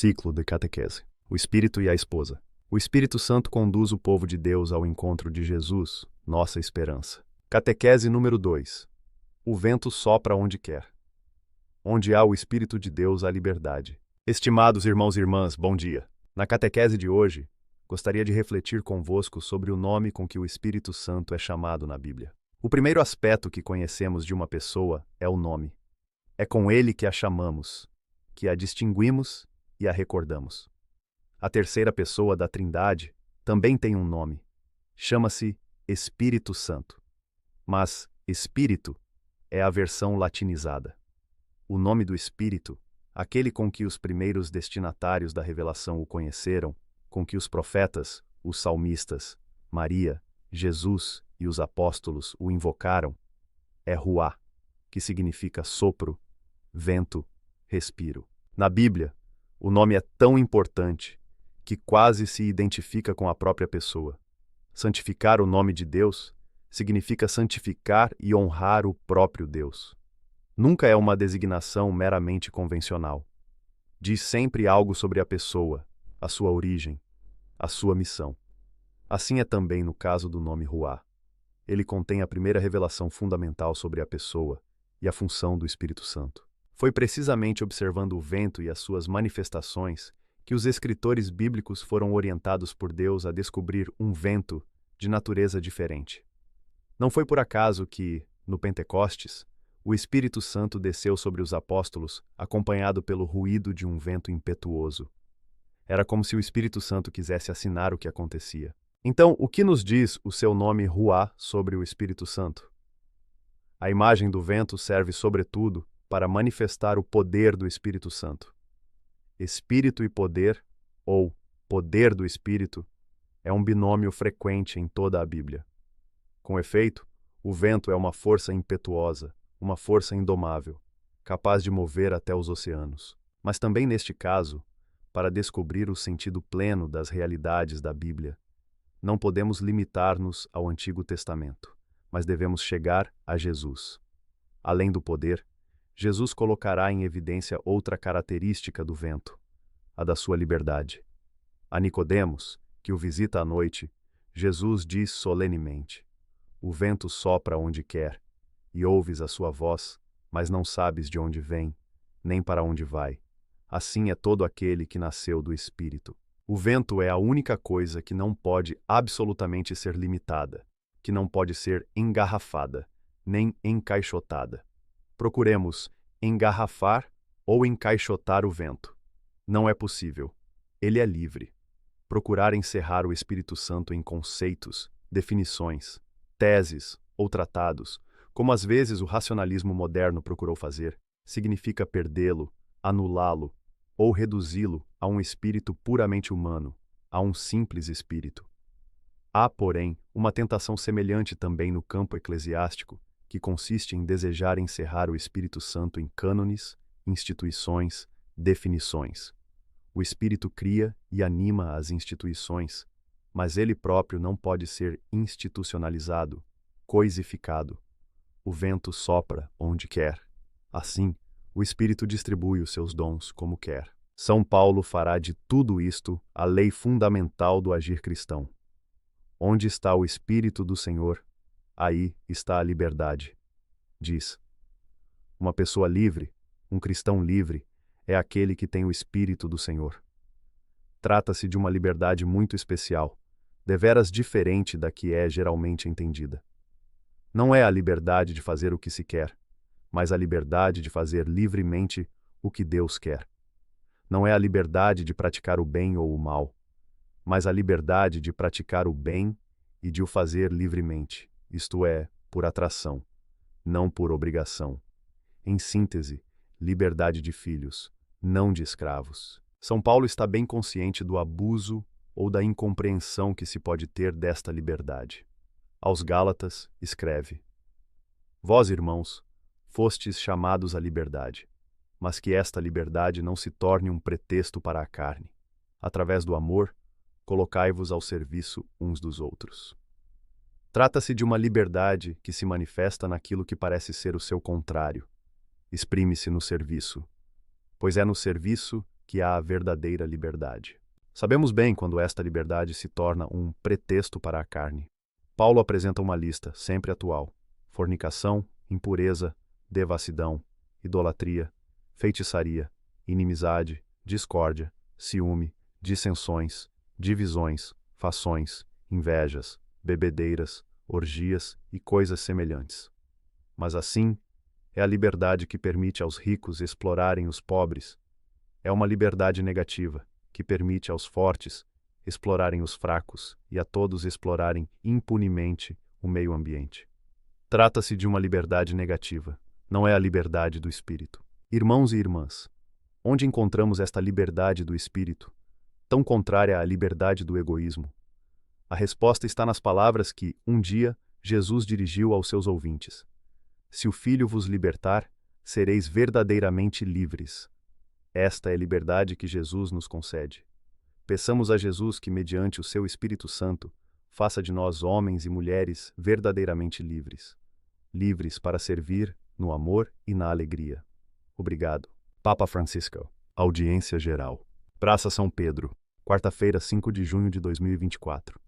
Ciclo de catequese. O Espírito e a esposa. O Espírito Santo conduz o povo de Deus ao encontro de Jesus, nossa esperança. Catequese número 2. O vento sopra onde quer. Onde há o Espírito de Deus, há liberdade. Estimados irmãos e irmãs, bom dia. Na catequese de hoje, gostaria de refletir convosco sobre o nome com que o Espírito Santo é chamado na Bíblia. O primeiro aspecto que conhecemos de uma pessoa é o nome. É com ele que a chamamos, que a distinguimos e a recordamos. A terceira pessoa da Trindade também tem um nome. Chama-se Espírito Santo. Mas Espírito é a versão latinizada. O nome do Espírito, aquele com que os primeiros destinatários da revelação o conheceram, com que os profetas, os salmistas, Maria, Jesus e os apóstolos o invocaram, é Ruá, que significa sopro, vento, respiro. Na Bíblia, o nome é tão importante que quase se identifica com a própria pessoa. Santificar o nome de Deus significa santificar e honrar o próprio Deus. Nunca é uma designação meramente convencional. Diz sempre algo sobre a pessoa, a sua origem, a sua missão. Assim é também no caso do nome Ruá. Ele contém a primeira revelação fundamental sobre a pessoa e a função do Espírito Santo. Foi precisamente observando o vento e as suas manifestações que os escritores bíblicos foram orientados por Deus a descobrir um vento de natureza diferente. Não foi por acaso que, no Pentecostes, o Espírito Santo desceu sobre os apóstolos acompanhado pelo ruído de um vento impetuoso. Era como se o Espírito Santo quisesse assinar o que acontecia. Então, o que nos diz o seu nome Ruá sobre o Espírito Santo? A imagem do vento serve, sobretudo, para manifestar o poder do Espírito Santo. Espírito e poder, ou poder do Espírito, é um binômio frequente em toda a Bíblia. Com efeito, o vento é uma força impetuosa, uma força indomável, capaz de mover até os oceanos. Mas também neste caso, para descobrir o sentido pleno das realidades da Bíblia, não podemos limitar-nos ao Antigo Testamento, mas devemos chegar a Jesus. Além do poder, Jesus colocará em evidência outra característica do vento, a da sua liberdade. A Nicodemos, que o visita à noite, Jesus diz solenemente: o vento sopra onde quer, e ouves a sua voz, mas não sabes de onde vem, nem para onde vai. Assim é todo aquele que nasceu do Espírito. O vento é a única coisa que não pode absolutamente ser limitada, que não pode ser engarrafada, nem encaixotada. Procuremos engarrafar ou encaixotar o vento. Não é possível. Ele é livre. Procurar encerrar o Espírito Santo em conceitos, definições, teses ou tratados, como às vezes o racionalismo moderno procurou fazer, significa perdê-lo, anulá-lo ou reduzi-lo a um espírito puramente humano, a um simples espírito. Há, porém, uma tentação semelhante também no campo eclesiástico, que consiste em desejar encerrar o Espírito Santo em cânones, instituições, definições. O Espírito cria e anima as instituições, mas ele próprio não pode ser institucionalizado, coisificado. O vento sopra onde quer. Assim, o Espírito distribui os seus dons como quer. São Paulo fará de tudo isto a lei fundamental do agir cristão. Onde está o Espírito do Senhor, aí está a liberdade. Diz. Uma pessoa livre, um cristão livre, é aquele que tem o Espírito do Senhor. Trata-se de uma liberdade muito especial, deveras diferente da que é geralmente entendida. Não é a liberdade de fazer o que se quer, mas a liberdade de fazer livremente o que Deus quer. Não é a liberdade de praticar o bem ou o mal, mas a liberdade de praticar o bem e de o fazer livremente, isto é, por atração, não por obrigação. Em síntese, liberdade de filhos, não de escravos. São Paulo está bem consciente do abuso ou da incompreensão que se pode ter desta liberdade. Aos Gálatas, escreve: vós, irmãos, fostes chamados à liberdade, mas que esta liberdade não se torne um pretexto para a carne. Através do amor, colocai-vos ao serviço uns dos outros. Trata-se de uma liberdade que se manifesta naquilo que parece ser o seu contrário. Exprime-se no serviço, pois é no serviço que há a verdadeira liberdade. Sabemos bem quando esta liberdade se torna um pretexto para a carne. Paulo apresenta uma lista, sempre atual: fornicação, impureza, devassidão, idolatria, feitiçaria, inimizade, discórdia, ciúme, dissensões, divisões, fações, invejas, bebedeiras, orgias e coisas semelhantes. Mas assim, é a liberdade que permite aos ricos explorarem os pobres. É uma liberdade negativa, que permite aos fortes explorarem os fracos e a todos explorarem impunemente o meio ambiente. Trata-se de uma liberdade negativa, não é a liberdade do espírito. Irmãos e irmãs, onde encontramos esta liberdade do espírito, tão contrária à liberdade do egoísmo? A resposta está nas palavras que, um dia, Jesus dirigiu aos seus ouvintes: Se o Filho vos libertar, sereis verdadeiramente livres. Esta é a liberdade que Jesus nos concede. Peçamos a Jesus que, mediante o seu Espírito Santo, faça de nós homens e mulheres verdadeiramente livres. Livres para servir no amor e na alegria. Obrigado. Papa Francisco. Audiência Geral. Praça São Pedro. Quarta-feira, 5 de junho de 2024.